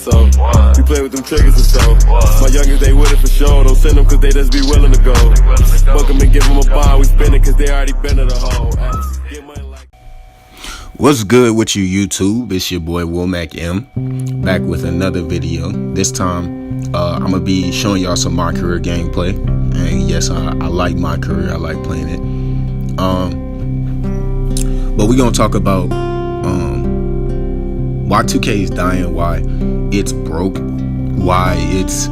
So, we play with them triggers and so. My youngest, they with it for sure. Don't send them cause they just be willing to go. Book them and give them a bond. We spend it cause they already been to the hole. What's good with you, YouTube? It's your boy Womack M, back with another video. This time, I'm gonna be showing y'all some Mycareer gameplay. And yes, I like Mycareer. I like playing it. But we're gonna talk about why 2K is dying, why it's broke, why it's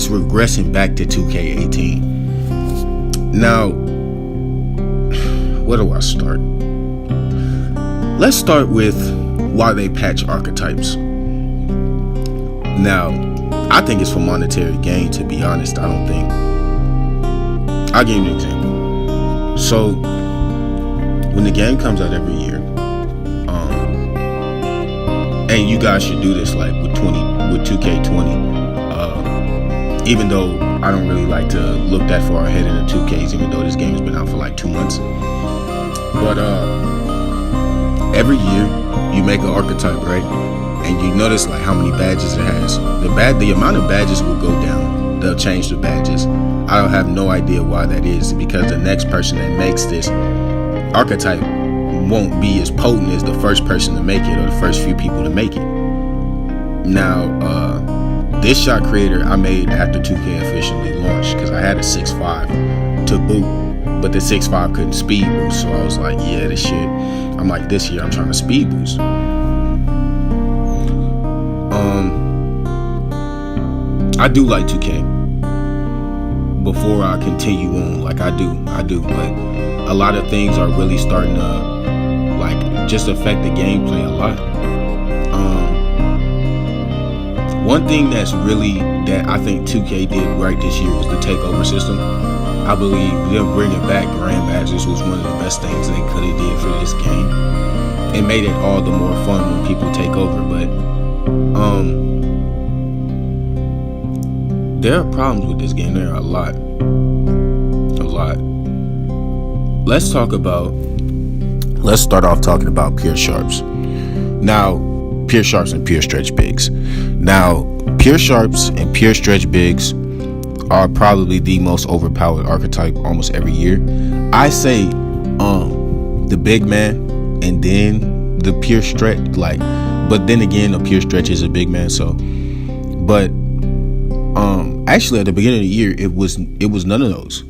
regressing back to 2K18. Now, where do I start? Let's start with why they patch archetypes. Now, I think it's for monetary gain, to be honest. I'll give you an example. So, when the game comes out every year, and you guys should do this like with 2K20, even though I don't really like to look that far ahead in the 2Ks, even though this game has been out for like 2 months. But every year you make an archetype, right? And you notice like how many badges it has. The amount of badges will go down. They'll change the badges. I don't have no idea why that is, because the next person that makes this archetype won't be as potent as the first person to make it or the first few people to make it. Now, this shot creator I made after 2K officially launched, because I had a 6.5 to boot, but the 6.5 couldn't speed boost, so I was like, yeah, this shit. I'm like, this year I'm trying to speed boost. I do like 2K. Before I continue on, like I do, but a lot of things are really starting to like just affect the gameplay a lot. One thing that I think 2K did right this year was the takeover system. I believe them bringing back grand badges was one of the best things they could have did for this game. It made it all the more fun when people take over, but there are problems with this game. There are a lot. Let's start off talking about pure sharps. Now, pure sharps and pure stretch bigs. Now, pure sharps and pure stretch bigs are probably the most overpowered archetype almost every year. I say the big man and then the pure stretch, but then again the pure stretch is a big man, so but actually at the beginning of the year it was none of those.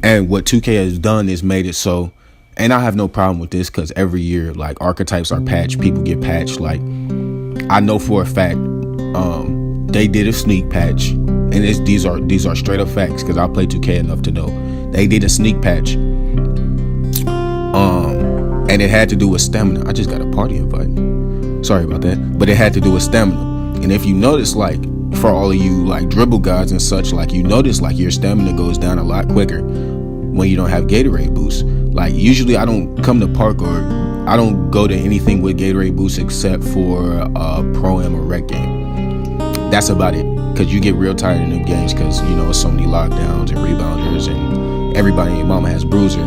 And what 2K has done is made it so, and I have no problem with this, because every year like archetypes are patched, people get patched. Like I know for a fact they did a sneak patch, and these are straight up facts, because I play 2K enough to know they did a sneak patch, and it had to do with stamina. I just got a party invite, sorry about that, but it had to do with stamina. And if you notice, like for all of you like dribble guys and such, like you notice like your stamina goes down a lot quicker when you don't have Gatorade boost. Like usually I don't come to park or I don't go to anything with Gatorade boost except for Pro Am or Rec game. That's about it, because you get real tired in them games, because you know so many lockdowns and rebounders and everybody and your mama has bruiser.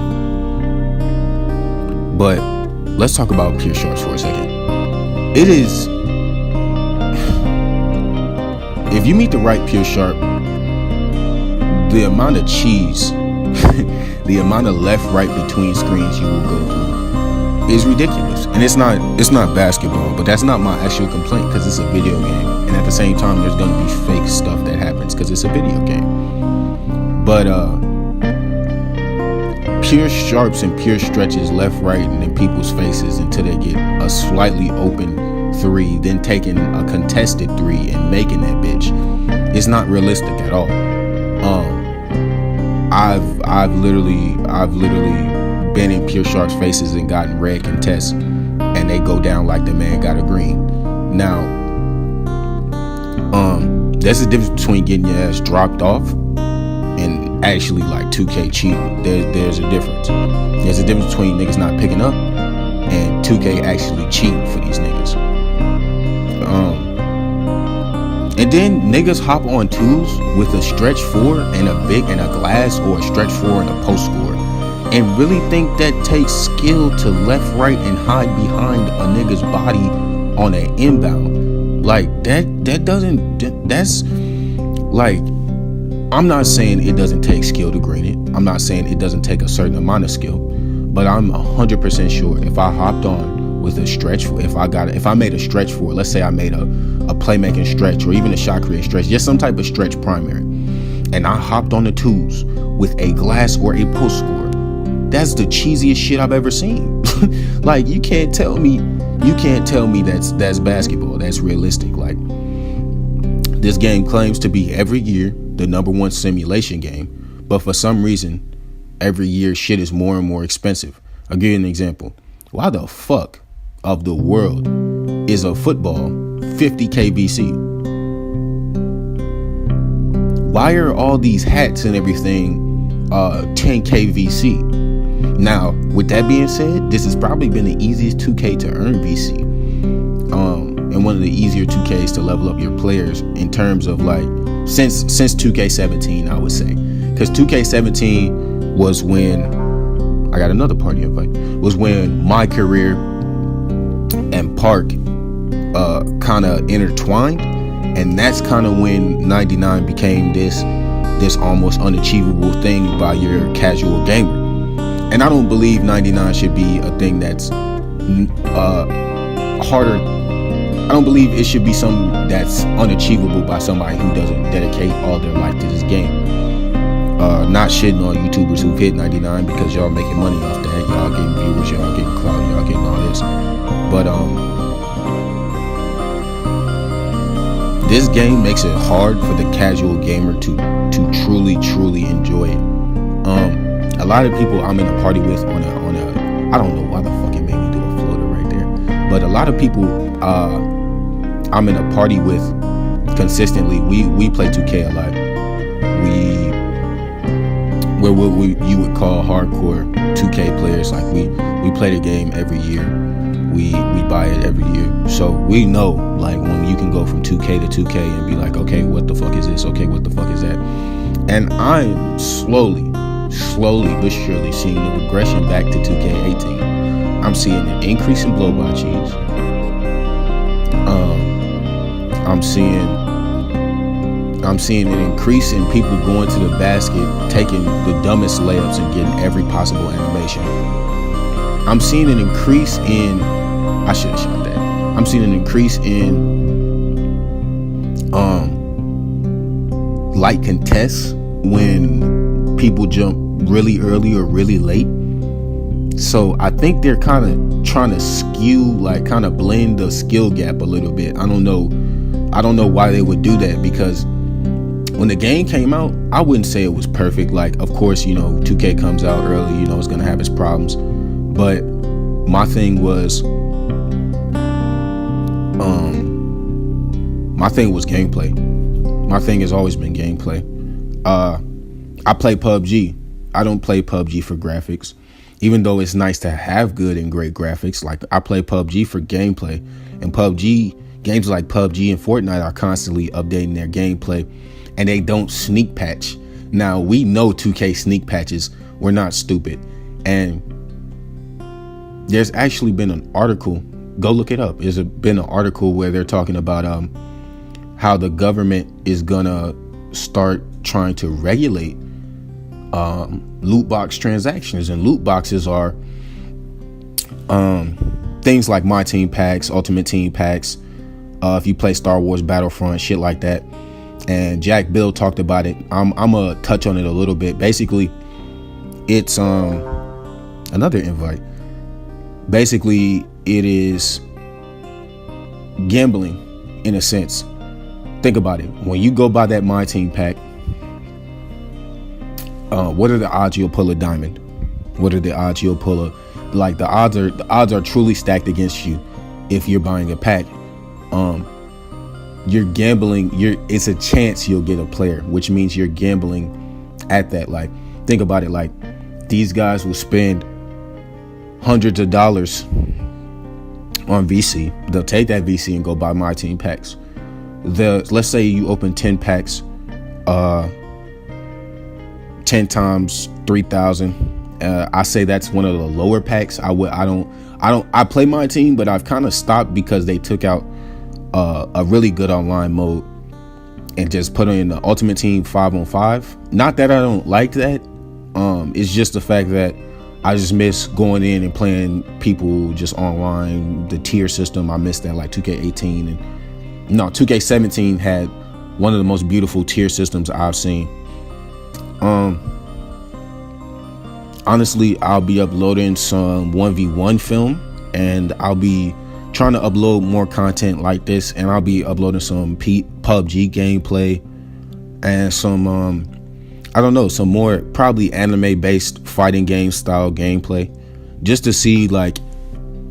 But let's talk about pure sharps for a second. It is, if you meet the right pure sharp, the amount of cheese the amount of left right between screens you will go through is ridiculous. And it's not basketball, but that's not my actual complaint, because it's a video game, and at the same time there's gonna be fake stuff that happens because it's a video game. But pure sharps and pure stretches left, right, and in people's faces until they get a slightly open three, then taking a contested three and making that bitch, it's not realistic at all. I've literally been in pure sharps faces and gotten red contests, and they go down like the man got a green. Now, there's a difference between getting your ass dropped off and actually like 2K cheating. There's a difference. There's a difference between niggas not picking up and 2K actually cheating for these niggas. And then niggas hop on twos with a stretch 4 and a big and a glass, or a stretch 4 and a post score, and really think that takes skill to left, right, and hide behind a nigga's body on an inbound. Like that's like, I'm not saying it doesn't take skill to green it. I'm not saying it doesn't take a certain amount of skill, but I'm 100% sure if I hopped on with a stretch, if I made a stretch for it, let's say I made a playmaking stretch or even a shot creating stretch, just some type of stretch primary, and I hopped on the twos with a glass or a post scorer, that's the cheesiest shit I've ever seen. Like, you can't tell me that's basketball. That's realistic. Like, this game claims to be every year the #1 simulation game, but for some reason, every year shit is more and more expensive. I'll give you an example. Why the fuck of the world is a football $50K VC? Why are all these hats and everything $10K VC? Now, with that being said, this has probably been the easiest 2K to earn VC. And one of the easier 2Ks to level up your players in terms of, like, since 2K17, I would say. Because 2K17 was when, I got another party invite, was when Mycareer and Park kind of intertwined. And that's kind of when 99 became this almost unachievable thing by your casual gamer. And I don't believe 99 should be a thing that's harder. I don't believe it should be something that's unachievable by somebody who doesn't dedicate all their life to this game. Not shitting on YouTubers who've hit 99 because y'all making money off that. Y'all getting viewers, y'all getting clout, y'all getting all this. But this game makes it hard for the casual gamer to truly enjoy it. A lot of people I'm in a party with on a I don't know why the fuck it made me do a floater right there, but a lot of people I'm in a party with consistently, we play 2K a lot. We're what you would call hardcore 2K players. Like, we play the game every year. We buy it every year. So we know, like, when you can go from 2K to 2K and be like, okay, what the fuck is this? Okay, what the fuck is that? And I'm slowly but surely seeing the regression back to 2K18. I'm seeing an increase in blow-by cheese. I'm seeing an increase in people going to the basket, taking the dumbest layups and getting every possible animation. I'm seeing an increase in, I should have shot that. I'm seeing an increase in light contests when people jump really early or really late. So I think they're kind of trying to skew, like, kind of blend the skill gap a little bit. I don't know why they would do that, because when the game came out, I wouldn't say it was perfect. Like, of course, 2K comes out early, it's going to have its problems. But my thing was gameplay. My thing has always been gameplay. I play PUBG. I don't play PUBG for graphics, even though it's nice to have good and great graphics. Like, I play PUBG for gameplay, and games like PUBG and Fortnite are constantly updating their gameplay, and they don't sneak patch. Now, we know 2K sneak patches. We're not stupid. And there's actually been an article, go look it up. There's been an article where they're talking about how the government is gonna start trying to regulate loot box transactions. And loot boxes are things like My Team packs, Ultimate Team packs, if you play Star Wars Battlefront, shit like that. And Jack Bill talked about it. I'm gonna touch on it a little bit. Basically, it's another invite. Basically, it is gambling in a sense. Think about it. When you go buy that My Team pack, what are the odds you'll pull a diamond? What are the odds you'll pull a, like, the odds are truly stacked against you if you're buying a pack. You're gambling, it's a chance you'll get a player, which means you're gambling at that. Like, think about it. Like, these guys will spend hundreds of dollars on VC. They'll take that VC and go buy My Team packs. Let's say you open 10 packs, 10 times 3,000. I say that's one of the lower packs. I I play my team, but I've kind of stopped because they took out a really good online mode and just put in the ultimate team 5-on-5. Not that I don't like that. It's just the fact that I just miss going in and playing people just online, the tier system. I miss that, like 2K18 and no, 2K17 had one of the most beautiful tier systems I've seen. Honestly, I'll be uploading some 1v1 film, and I'll be trying to upload more content like this, and I'll be uploading some PUBG gameplay and some I don't know, some more probably anime based fighting game style gameplay, just to see like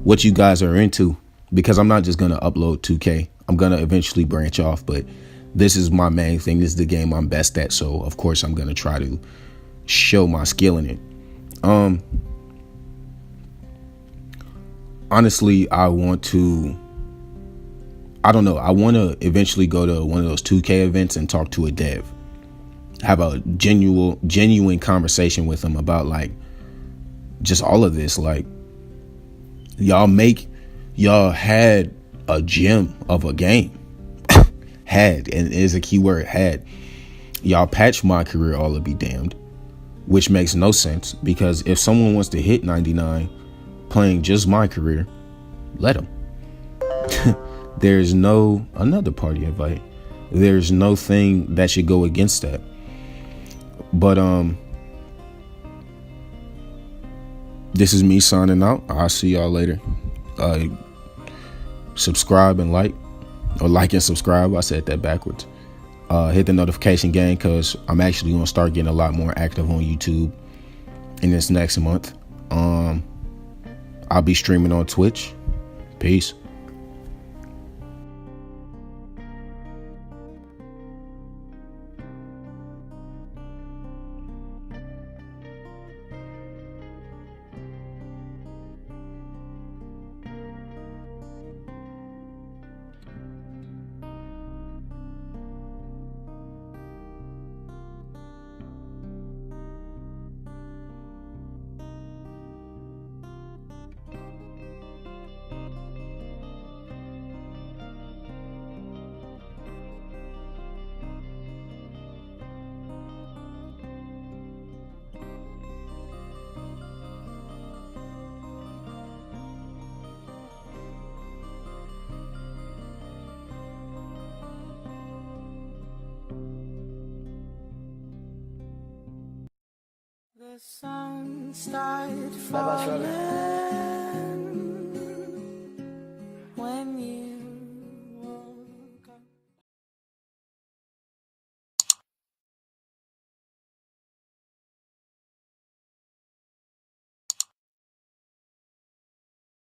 what you guys are into, because I'm not just gonna upload 2K. I'm gonna eventually branch off, but this is my main thing. This is the game I'm best at, so of course I'm gonna try to show my skill in it. Honestly, I want to eventually go to one of those 2K events and talk to a dev, have a genuine conversation with them about like just all of this. Like, y'all had a gem of a game. Had, and is a key word, had. Y'all patched Mycareer, all to be damned, which makes no sense, because if someone wants to hit 99 playing just Mycareer, let them. There's no another party invite. There's no thing that should go against that. But this is me signing out. I'll see y'all later. Subscribe and like, or like and subscribe. I said that backwards. Hit the notification gang, because I'm actually going to start getting a lot more active on YouTube in this next month. I'll be streaming on Twitch. Peace. The sun started falling.